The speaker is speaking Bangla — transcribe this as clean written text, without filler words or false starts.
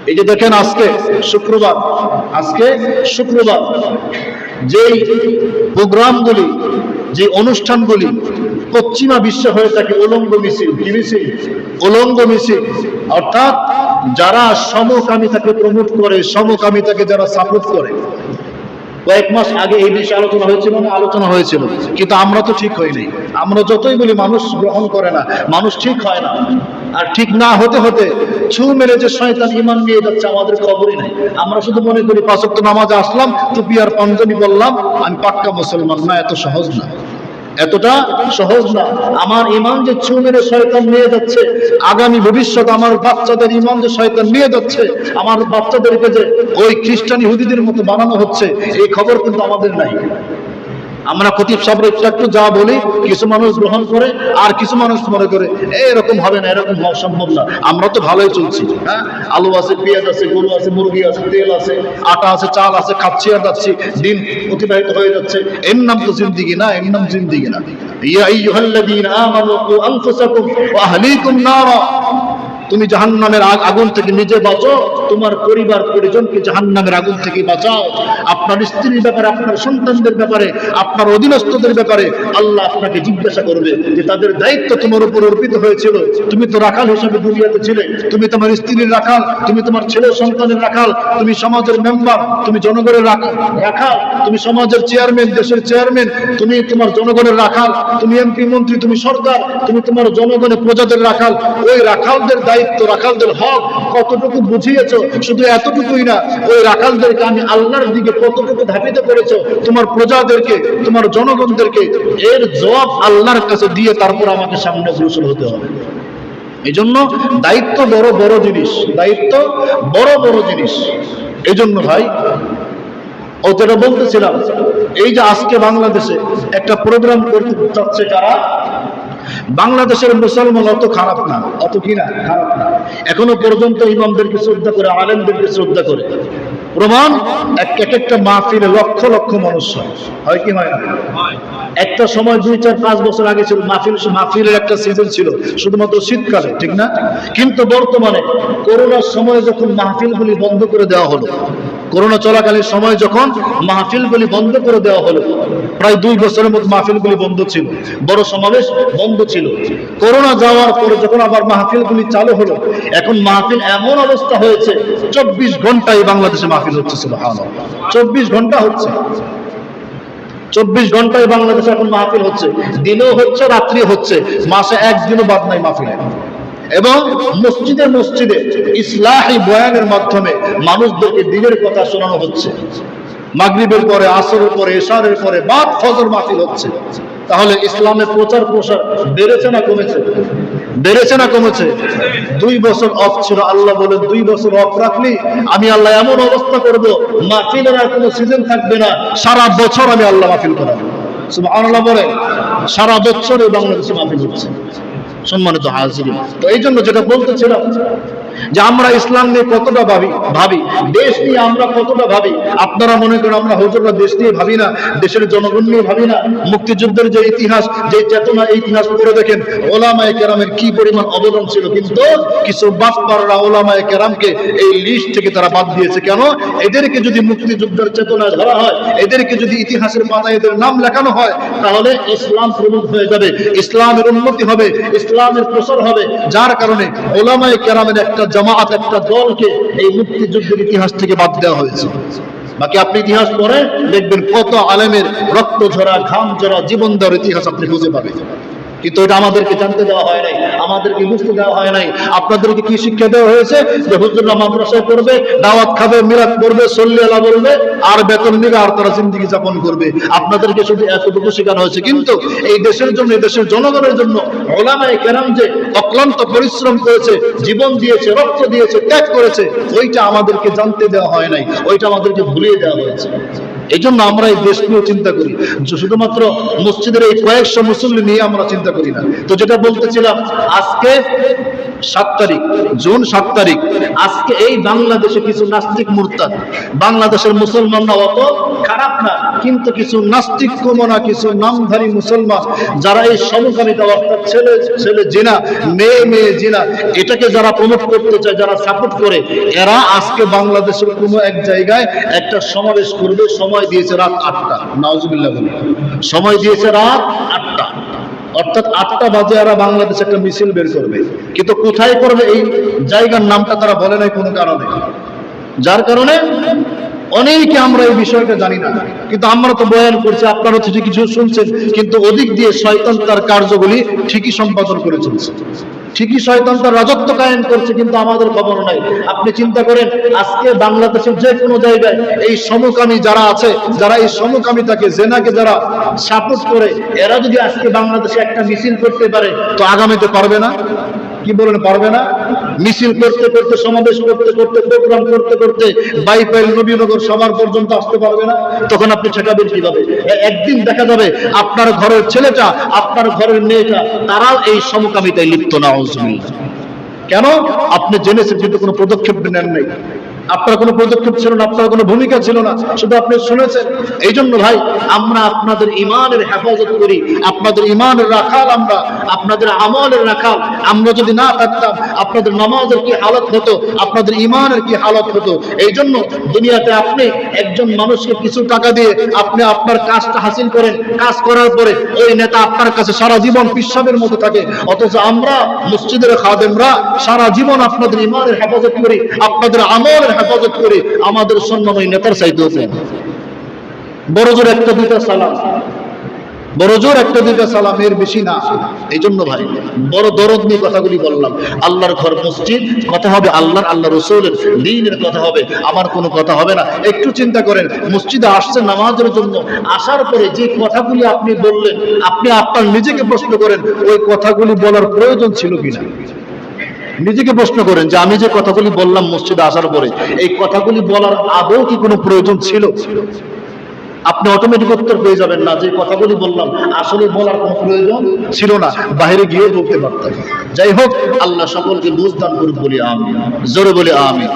এই যে দেখেন আজকে শুক্রবার, যেই প্রোগ্রামগুলি, যে অনুষ্ঠানগুলি পশ্চিমা বিশ্বে হয়ে থাকে উলঙ্গ মিছিল, কি মিছিল? উলঙ্গ মিছিল। অর্থাৎ যারা সমকামিতাকে প্রমোট করে, সমকামিতাকে যারা সাপোর্ট করে। কয়েক মাস আগে এই বিষয়ে আলোচনা হয়েছিল, কিন্তু আমরা তো ঠিক হই নাই। আমরা যতই বলি মানুষ গ্রহণ করে না, মানুষ ঠিক হয় না। আর ঠিক না হতে হতে ছু মেরে যে শয়তান ঈমান নিয়ে যাচ্ছে আমাদের খবরই নাই। আমরা শুধু মনে করি 5 ওয়াক্ত নামাজে আসলাম, টুপি আর পাঞ্জাবি বললাম, আমি পাক্কা মুসলমান। না, এত সহজ না, এতটা সহজ না। আমার ঈমান যে ছু মেরে শয়তান নিয়ে যাচ্ছে, আগামী ভবিষ্যৎ আমার বাচ্চাদের ঈমান যে শয়তান নিয়ে যাচ্ছে, আমার বাচ্চাদেরকে যে ওই খ্রিস্টান ইহুদিদের মতো বানানো হচ্ছে, এই খবর কিন্তু আমাদের নাই। আমরা খতিব সাহেব একটু যা বলি, কিছু মানুষ গ্রহণ করে, আর কিছু মানুষ মনে করে এরকম হবে না, এরকম হওয়া সম্ভব না। আমরা তো ভালোই চলছি, হ্যাঁ, আলু আছে, পেঁয়াজ আছে, গরু আছে, মুরগি আছে, তেল আছে, আটা আছে, চাল আছে, খাচ্ছি আর যাচ্ছি, দিন অতিবাহিত হয়ে যাচ্ছে। এর নাম তো জিন্দিগি না, এর নাম জিন্দিগি না। ইয়া আইয়ুহাল্লাযীনা আমানু কু আনফুসাকুম ওয়া আহলিকুম নারা। তুমি জাহান্নামের আগুন থেকে নিজে বাঁচো, তোমার পরিবার পরিজনকে জাহান্নামের আগুন থেকে বাঁচাও। আপনার স্ত্রীর ব্যাপারে, আপনার সন্তানদের ব্যাপারে, আপনার অধীনস্থদের ব্যাপারে আল্লাহ আপনাকে জিজ্ঞাসা করবে যে তাদের দায়িত্ব তোমার উপর অর্পিত হয়েছিল। তুমি তো রাখাল হিসেবে দুনিয়াতে ছিলে, তুমি তোমার স্ত্রীর রাখাল, তুমি তোমার ছেলে সন্তানের রাখাল, তুমি সমাজের মেম্বার, তুমি জনগণের রাখাল, তুমি সমাজের চেয়ারম্যান, দেশের চেয়ারম্যান, তুমি তোমার জনগণের রাখাল, তুমি এমপি মন্ত্রী, তুমি সরকার, তুমি তোমার জনগণের প্রজাদের রাখাল। ওই রাখালদের দায়িত্ব, রাখালদের হক কতটুকু বুঝিয়েছো? শুধু এতটুকুই না, ওই রাখালদেরকে আমি আল্লাহর দিকে কতটুকু ধাবিত করেছো, তোমার প্রজাদেরকে, তোমার জনগণদেরকে, এর জবাব আল্লাহর কাছে দিয়ে তারপর আমাকে সামনে অগ্রসর হতে হবে। এই জন্য দায়িত্ব বড় বড় জিনিস, দায়িত্ব বড় বড় জিনিস। এই জন্য ভাই, ওটা বলতেছিলাম, এই যে আজকে বাংলাদেশে একটা প্রোগ্রাম করতে চাচ্ছে কারা? বাংলাদেশের মুসলমান অত খারাপ না, অত কি না খারাপ না। এখনো পর্যন্ত ইমামদেরকে শ্রদ্ধা করে, আলেমদেরকে শ্রদ্ধা করে। প্রমাণ, একটা মাহফিলে লক্ষ লক্ষ মানুষ হয় কি হয় না? একটা সময় 2, 4, 5 বছর আগে ছিল মাহফিলের একটা সিজন ছিল শুধুমাত্র শীতকালে, ঠিক না? কিন্তু বর্তমানে করোনার সময় যখন মাহফিলগুলি বন্ধ করে দেওয়া হলো, করোনা চলাকালীন সময় যখন মাহফিলগুলি বন্ধ করে দেওয়া হলো, প্রায় 2 বছরের মতো মাহফিলগুলি বন্ধ ছিল, বড় সমাবেশ বন্ধ ছিল। করোনা যাওয়ার পরে যখন আবার মাহফিলগুলি চালু হলো, এখন মাহফিল এমন অবস্থা হয়েছে 24 ঘন্টায় বাংলাদেশে মাহফিল হচ্ছে। সুবহানাল্লাহ, 24 ঘন্টা হচ্ছে, 24 ঘন্টায় বাংলাদেশে এখন মাহফিল হচ্ছে। দিনেও হচ্ছে, রাত্রি হচ্ছে, মাসে একদিনও বাদ নাই মাহফিলে। এবং মসজিদে মসজিদে ইসলাহি বয়ানের মাধ্যমে মানুষদেরকে দ্বীনের কথা শোনানো হচ্ছে। মাগরিবের পরে, আসরের পরে, এশারের পরে, বাদ ফজর মাহফিল হচ্ছে। তাহলে ইসলামের প্রচার প্রসার বেড়েছে না কমেছে? বেড়েছে না কমেছে? 2 বছর অফ ছিল, আল্লাহ বলেন 2 বছর অফ রাখলি আমি আল্লাহ এমন অবস্থা করব, মাহফিলের আর কোনো সিজন থাকবে না, সারা বছর আমি আল্লাহ মাহফিল করাবো। সুবহানাল্লাহ বলেন, সারা বছরে বাংলাদেশে মাহফিল হচ্ছে। সম্মানিত হাজিরিন, তো এই জন্য যেটা বলতেছিলাম যে আমরা ইসলাম নিয়ে কতটা ভাবি, দেশ নিয়ে আমরা কতটা ভাবি। আপনারা মনে করেন আমরা হুজুররা দেশ নিয়ে ভাবি না, দেশের জনগণ নিয়ে ভাবি না। মুক্তিযুদ্ধের যে ইতিহাস, যে চেতনা, এই ইতিহাস পড়ে দেখেন ওলামায়ে কেরামের কি পরিমাণ অবদান ছিল। কিন্তু কিছু বাটপাররা ওলামায়ে কেরামকে এই লিস্ট থেকে তারা বাদ দিয়েছে। কেন? এদেরকে যদি মুক্তিযুদ্ধের চেতনা ধরা হয়, এদেরকে যদি ইতিহাসের পাতায় এদের নাম লেখানো হয়, তাহলে ইসলাম প্রমুখ হয়ে যাবে, ইসলামের উন্নতি হবে, ইসলামের প্রসার হবে। যার কারণে ওলামায়ে কেরামের একটা জামাত, একটা দলকে এই মুক্তিযুদ্ধের ইতিহাস থেকে বাদ দেওয়া হয়েছে। বাকি আপনি ইতিহাস পড়ে দেখবেন কত আলেমের রক্ত ঝরা, ঘাম ঝরা, জীবন দেওয়ার ইতিহাস আপনি খুঁজে পাবেন। কিন্তু এটা আমাদেরকে জানতে দেওয়া হয় নাই, আমাদেরকে বুঝতে দেওয়া হয় নাই। আপনাদেরকে কি শিক্ষা দেওয়া হয়েছে? যে হুজুররা মাদ্রাসায় পড়বে, দাওয়াত খাবে, মিলাদ করবে, সাল্লাল্লাহু বলবে, আর বেতন নিবে, আর তারা জিন্দেগি যাপন করবে। আপনাদেরকে শুধু এতটুকু শেখানো হয়েছে। কিন্তু এই দেশের জন্য, এই দেশের জনগণের জন্য ওলামায়ে কেরাম যে অক্লান্ত পরিশ্রম করেছে, জীবন দিয়েছে, রক্ত দিয়েছে, ত্যাগ করেছে, ওইটা আমাদেরকে জানতে দেওয়া হয় নাই, ওইটা আমাদেরকে ভুলিয়ে দেওয়া হয়েছে। এই জন্য আমরা এই দেশ নিয়েও চিন্তা করি, শুধুমাত্র মসজিদের এই কয়েকশো মুসল্লি নিয়ে আমরা চিন্তা করি না। তো যেটা বলতেছিলাম, আজকে 7 তারিখ, জুন 7 তারিখ, আজকে এই বাংলাদেশে কিছু নাস্তিক মুরতাদ, বাংলাদেশের মুসলমানরা অত খারাপ না, কিন্তু কিছু নাস্তিক কুমনা, কিছু নামধারী মুসলমান যারা এই সমকামিতা অর্থাৎ ছেলে ছেলে জিনা, মেয়ে মেয়ে জিনা, এটাকে যারা প্রমোট করতে চায়, যারা সাপোর্ট করে, এরা আজকে বাংলাদেশের কোনো এক জায়গায় একটা সমাবেশ করবে। সময় দিয়েছে রাত 8টা। নাউজুবিল্লাহ বলি, সময় দিয়েছে রাত 8টা, অর্থাৎ 8টা বাজে এরা বাংলাদেশে একটা মিছিল বের করবে। কিন্তু কোথায় করবে এই জায়গার নামটা তারা বলে নাই কোনো কারণে, যার কারণে অনেকে আমরা এই বিষয়টা জানি না। কিন্তু আমরা তো বয়ান করছি, আপনারা তো কিছু শুনছেন, কিন্তু ওদিক দিয়ে শয়তান তার কার্যগুলি ঠিকই সম্পাদন করে চলছে, ঠিকই শয়তান তার রাজত্ব কায়েম করছে, কিন্তু আমাদের খবর নাই। আপনি চিন্তা করেন, আজকে বাংলাদেশের যে কোনো জায়গায় এই সমকামী যারা আছে, যারা এই সমকামিতাকে, জেনাকে যারা সাপোর্ট করে, এরা যদি আজকে বাংলাদেশে একটা মিছিল করতে পারে, তো আগামীতে পারবে না? কি বলেন, পারবে না? মিছিল করতে করতে, সমাবেশ করতে করতে, প্রোগ্রাম করতে করতে বাইপাইল নবীনগর সবার পর্যন্ত আসতে পারবে না? তখন আপনি ঠেকাবেন কিভাবে? একদিন দেখা যাবে আপনার ঘরের ছেলেটা, আপনার ঘরের মেয়েটা, তারাও এই সমকামিতায় লিপ্ত। না কেন? আপনি জেনেছেন কিন্তু কোনো পদক্ষেপ নেন নাই। আপনার কোনো পদক্ষেপ ছিল না, আপনার কোনো ভূমিকা ছিল না, শুধু আপনি শুনেছেন। এই জন্য ভাই, আমরা আপনাদের ইমানের হেফাজত করি, আপনাদের ইমানের রাখাল আমরা, আপনাদের আমলের রাখাল। আমরা যদি না থাকতাম, আপনাদের নামাজের কি হালত হতো, আপনাদের ইমানের কি হালত হতো। এই জন্য দুনিয়াতে আপনি একজন মানুষকে কিছু টাকা দিয়ে আপনি আপনার কাজটা হাসিল করেন, কাজ করার পরে ওই নেতা আপনার কাছে সারা জীবন পিসাবের মতো থাকে, অথচ আমরা মসজিদের খাদেমরা সারা জীবন আপনাদের ইমানের হেফাজত করি, আপনাদের আমলের হেফাজত করি। আমাদের সম্মান ওই নেতার চাইতে হচ্ছে। বড় জোর একটা দুইটা সালাম, বড় জোর একটা দুইটা সালাম, এর বেশি না। এই জন্য ভাই, বড় দরদ নিয়ে কথাগুলি বললাম। আল্লাহর ঘর মসজিদ, কথা হবে আল্লাহর, আল্লাহ রসুলের দ্বীনের কথা হবে, আমার কোনো কথা হবে না। একটু চিন্তা করেন, মসজিদে আসছেন নামাজের জন্য, আসার পরে যে কথাগুলি আপনি বললেন, আপনি আপনার নিজেকে প্রশ্ন করেন, ওই কথাগুলি বলার প্রয়োজন ছিল কিনা? নিজেকে প্রশ্ন করেন যে আমি যে কথাগুলি বললাম মসজিদে আসার পরে, এই কথাগুলি বলার আদৌ কি কোনো প্রয়োজন ছিল? আপনি অটোমেটিক উত্তর পেয়ে যাবেন না, যে কথাগুলি বললাম আসলে বলার কোনো প্রয়োজন ছিল না, বাইরে গিয়ে বলতে পারতাম। যাই হোক, আল্লাহ সকলকে বুঝ দান করুন, বলি আমিন, জোরে বলি আমিন।